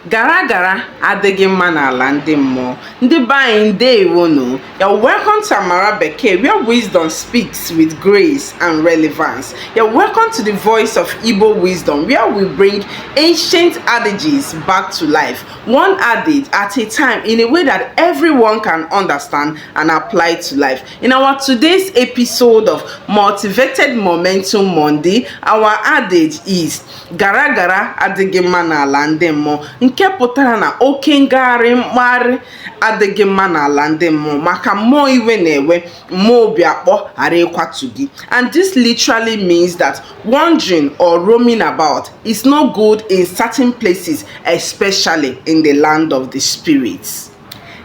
Gara gara adịghị mma n'ala ndị mmụọ. Ndị be anyị ndewonu. You're welcome to Amara Bekee, where wisdom speaks with grace and relevance. You're welcome to the voice of Igbo wisdom, where we bring ancient adages back to life, one adage at a time, in a way that everyone can understand and apply to life. In our today's episode of Motivated Momentum Monday, our adage is gara gara adịghị mma n'ala ndị mmụọ, nke pụtara na oke ngagharị mkpagharị adịghị mma n'ala ndị mmụọ, maka mmụọ iwe na-ewe, mmụọ obi akpọ ghara ịkwatu gị. And this literally means that wandering or roaming about is not good in certain places, especially in the land of the spirits.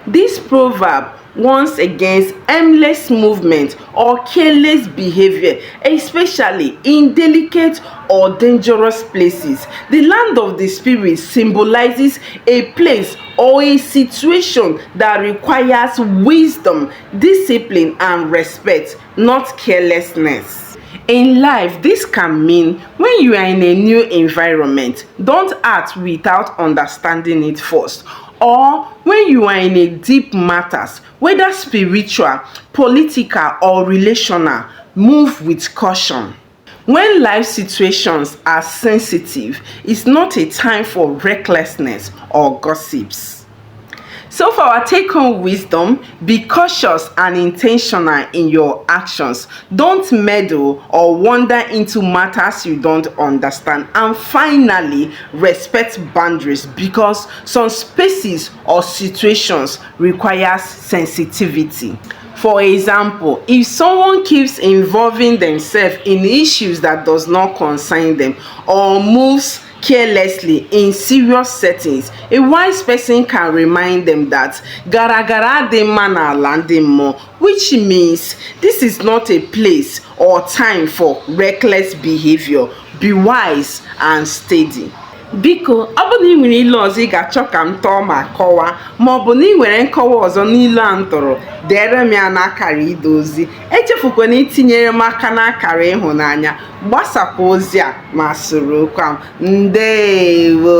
This proverb warns against aimless movement or careless behavior, especially in delicate or dangerous places. The land of the spirit symbolizes a place or a situation that requires wisdom, discipline, and respect, not carelessness. In life, this can mean when you are in a new environment, don't act without understanding it first. Or when you are in a deep matters, whether spiritual, political, or relational, move with caution. When life situations are sensitive, it's not a time for recklessness or gossips. So for our take-home wisdom, be cautious and intentional in your actions. Don't meddle or wander into matters you don't understand. And finally, respect boundaries, because some spaces or situations require sensitivity. For example, if someone keeps involving themselves in issues that does not concern them or moves carelessly in serious settings, a wise person can remind them that gara gara dị mma n'ala ndị mmụọ, which means this is not a place or time for reckless behavior. Be wise and steady. Biko, ọ bụ na ị nwere ilu ọzọ ị ga-achọ ka m tọọ ma kọwaa, ma ọ bụ na ị nwere nkọwa ọzọ n'ilu a m tọrọ, dere m ya n'akara ide ozi. Echefukwana itinyere m aka n'akara ịhụnanya. Gbasakwa ozi a ma soro okwu m. Ndewo.